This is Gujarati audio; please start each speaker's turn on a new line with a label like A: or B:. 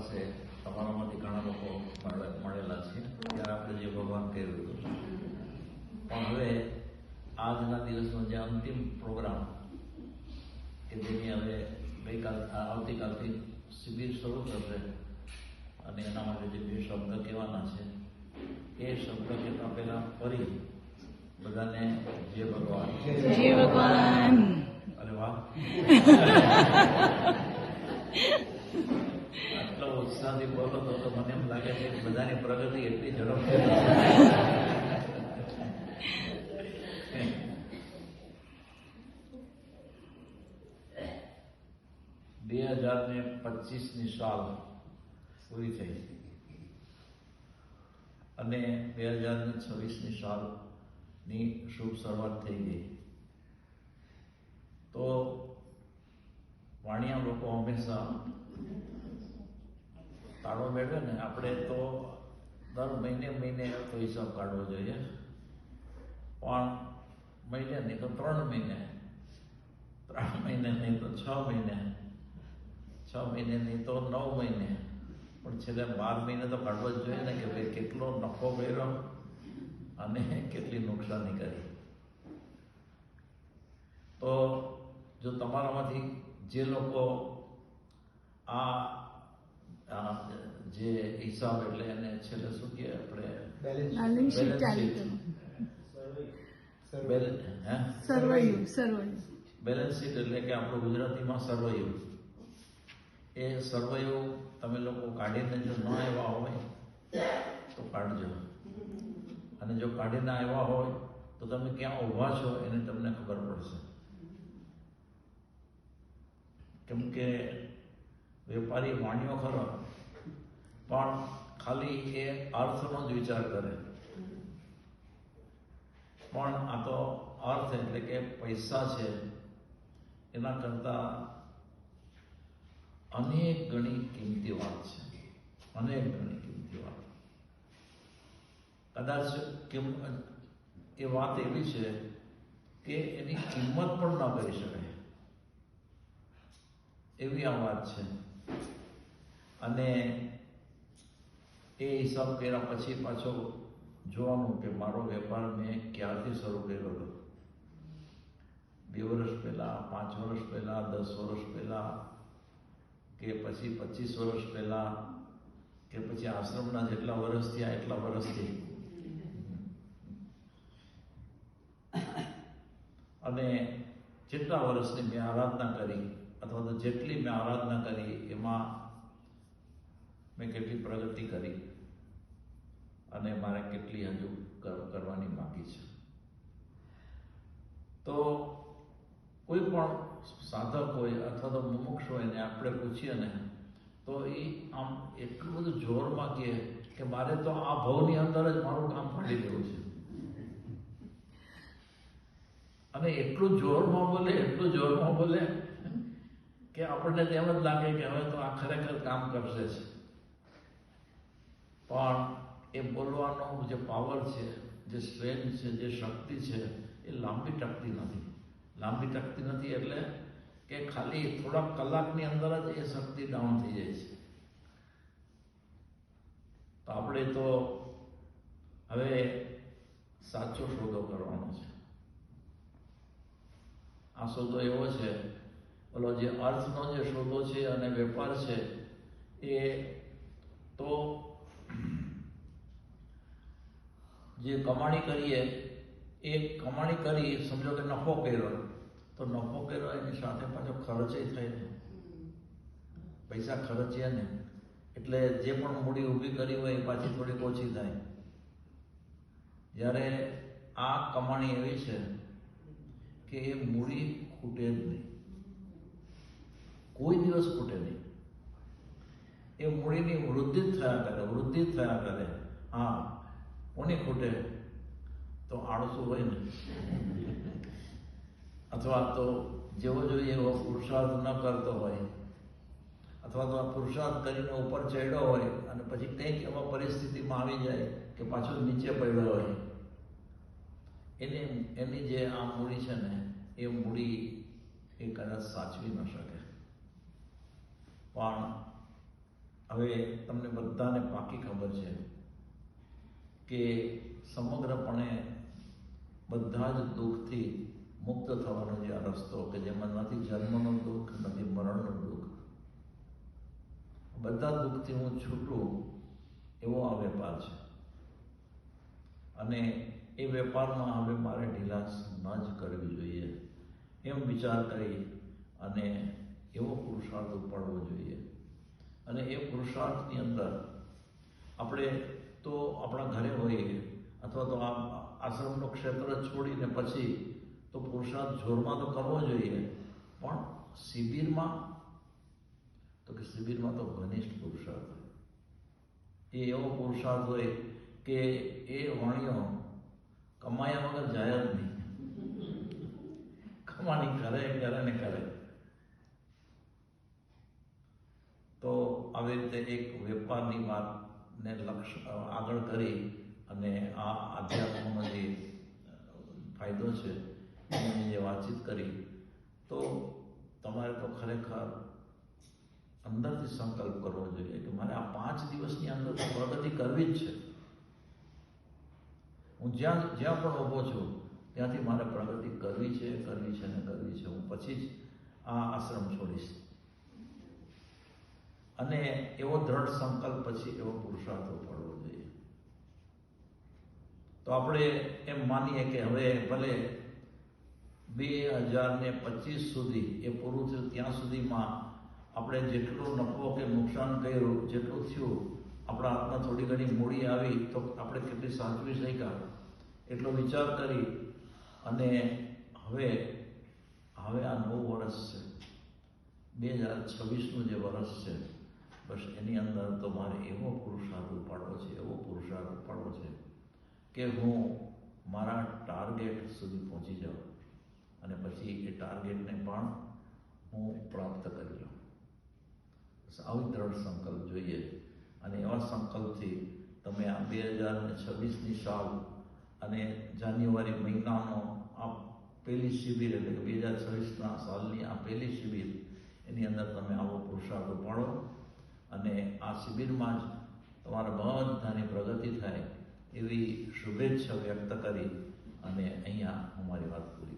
A: પાસે તમારામાંથી ઘણા લોકો મળેલા છે ત્યારે આપણે જે ભગવાન કર્યું હતું, પણ હવે આજના દિવસનો જે અંતિમ પ્રોગ્રામ કે જેની હવે આવતીકાલથી શિબિર શરૂ થશે અને એના માટે જે બે શબ્દ કહેવાના છે એ શબ્દ કહેતા પહેલા ફરી બધાને જય ભગવાન.
B: જય ભગવાન.
A: અરે વાહ, આટલો ઉત્સાહથી બોલો તો મને એમ લાગે છે કે બધાની પ્રગતિ એટલી ઝડપથી થશે. 2025ની સાલ પૂરી થઈ અને 2026ની સાલની શુભ શરૂઆત થઈ ગઈ. તો વાણિયા લોકો હંમેશા તાળો મેળવે ને, આપણે તો દર મહિને તો હિસાબ કાઢવો જોઈએ, પણ મહિને નહીં તો 3 મહિને, 3 મહિને નહીં તો 6 મહિને, 6 મહિને નહીં તો 9 મહિને, પણ છેલ્લે 12 મહિને તો કાઢવો જ જોઈએ ને કે ભાઈ કેટલો નફો કર્યો અને કેટલી નુકસાની કરી. તો જો તમારામાંથી જે લોકો આ જે હિસાબ એટલે એને છેલ્લે શું કહે આપણે બેલેન્સ શીટ એટલે કે આપણું ગુજરાતીમાં સર્વૈયું, એ સર્વૈયું તમે લોકો કાઢીને જો ન આવ્યા હોય તો કાઢજો, અને જો કાઢીને આવ્યા હોય તો તમે ક્યાં ઊભા છો એને તમને ખબર પડશે. કેમ કે વેપારી વાણિયો ખરો, પણ ખાલી એ અર્થનો જ વિચાર કરે, પણ આ તો અર્થ એટલે કે પૈસા છે એના કરતા અનેક ગણી કિંમતી વાત છે, અનેક ગણી કિંમતી વાત. કદાચ એ વાત એવી છે કે એની કિંમત પણ ન કરી શકાય એવી આ વાત છે. અને એ હિસાબ કર્યા પછી પાછો જોવાનું કે મારો વેપાર મેં ક્યારથી શરૂ કર્યો હતો, 2 વર્ષ પહેલા, 5 વર્ષ પહેલા, 10 વર્ષ પહેલા, કે પછી 25 વર્ષ પહેલા, કે પછી આશ્રમના જેટલા વર્ષ થયા એટલા વર્ષથી, અને જેટલા વર્ષની મેં આરાધના કરી અથવા તો જેટલી મેં આરાધના કરી એમાં મેં કેટલી પ્રગતિ કરી અને મારે કેટલી હજુ કરવાની બાકી છે. તો કોઈ પણ સાધક હોય અથવા તો મુમુક્ષ હોય ને આપણે પૂછીએ ને તો એ આમ એટલું બધું જોરમાં કહે કે મારે તો આ ભાવની અંદર જ મારું કામ ફાડી દેવું છે, અને એટલું જોરમાં બોલે કે આપણને તેમ જ લાગે કે હવે તો આ ખરેખર કામ કરશે જ. પણ એ બોલવાનો જે પાવર છે, જે સ્ટ્રેન્થ છે, જે શક્તિ છે એ લાંબી ટકતી નથી એટલે કે ખાલી થોડાક કલાકની અંદર જ એ શક્તિ ડાઉન થઈ જાય છે. તો આપણે તો હવે સાચો સોદો કરવાનો છે. આ સોદો એવો છે, બોલો જે અર્થનો જે સોદો છે અને વેપાર છે એ તો જે કમાણી કરીએ એ કમાણી કરી સમજો કે નફો કર્યો, તો નફો કર્યો એની સાથે પાછો ખર્ચે થાય ને, પૈસા ખર્ચ્યા ને એટલે જે પણ મૂડી ઊભી કરી હોય એ પાછી થોડીક ઓછી થાય. જ્યારે આ કમાણી એવી છે કે એ મૂડી ખૂટે જ નહીં, કોઈ દિવસ ખૂટે નહીં. એ મૂડીની વૃદ્ધિ જ થયા કરે. હા, કોની ખૂટે? તો આળસુ હોય ને, અથવા તો જેવો જોઈએ એવો પુરુષાર્થ ન કરતો હોય, અથવા તો આ પુરુષાર્થ કરીને ઉપર ચડ્યો હોય અને પછી કંઈક એવા પરિસ્થિતિમાં આવી જાય કે પાછો નીચે પડ્યો હોય, એની જે આ મૂડી છે ને એ મૂડી એ કદાચ સાચવી ન શકે. પણ હવે હવે તમને બધાને પાકી ખબર છે કે સમગ્રપણે બધા જ દુઃખથી મુક્ત થવાનો જે આ રસ્તો કે જેમાં નથી જન્મનું દુઃખ, નથી મરણનું દુઃખ, બધા દુઃખથી હું છૂટું એવો આ વેપાર છે. અને એ વેપારમાં હવે મારે ઢીલાસ ન જ કરવી જોઈએ એમ વિચાર કરી અને એવો પુરુષાર્થ ઉપાડવો જોઈએ. અને એ પુરુષાર્થની અંદર આપણે તો આપણા ઘરે હોઈએ અથવા તો આ આશ્રમનું ક્ષેત્ર છોડીને પછી તો પુરુષાર્થ જોરમાં તો કરવો જોઈએ, પણ શિબિરમાં તો કે શિબિરમાં તો ઘનિષ્ઠ પુરુષાર્થ હોય. એ એવો પુરુષાર્થ હોય કે એ વાણીઓ કમાયા વગર જાય જ નહીં, કમાણી કરે ને કરે. તો આવી રીતે એક વેપારની વાતને લક્ષ્ય આગળ કરી અને આ આધ્યાત્મનો જે ફાયદો છે એની જે વાતચીત કરી, તો તમારે તો ખરેખર અંદરથી સંકલ્પ કરવો જોઈએ કે મારે આ 5 દિવસની અંદર તો પ્રગતિ કરવી જ છે. હું જ્યાં પણ ઊભો છું ત્યાંથી મારે પ્રગતિ કરવી છે. હું પછી જ આ આશ્રમ છોડીશ. અને એવો દ્રઢ સંકલ્પ પછી એવો પુરુષાર્થ પડવો જોઈએ. તો આપણે એમ માનીએ કે હવે ભલે 2025 સુધી એ પૂરું થયું ત્યાં સુધીમાં આપણે જેટલો નફો કે નુકસાન કર્યું, જેટલું થયું, આપણા હાથમાં થોડી ઘણી મૂડી આવી તો આપણે કેટલી સાચવી શક્યા એટલો વિચાર કરી અને હવે આ નવું વર્ષ છે, 2026નું જે વર્ષ છે, બસ એની અંદર તો મારે એવો પુરુષાર્થ ઉપાડવો છે કે હું મારા ટાર્ગેટ સુધી પહોંચી જાઉં અને પછી એ ટાર્ગેટને પણ હું પ્રાપ્ત કરી લઉં. આવી દ્રઢ સંકલ્પ જોઈએ. અને એવા સંકલ્પથી તમે આ 2026ની સાલ અને જાન્યુઆરી મહિનાનો આ પહેલી શિબિર એટલે કે 2026ના સાલની આ પહેલી શિબિર એની અંદર તમે આવો પુરુષાર્થ ઉપાડો અને આ શિબિરમાં જ તમારા બધાની પ્રગતિ થાય એવી શુભેચ્છા વ્યક્ત કરી અને અહીંયા હું મારી વાત પૂરી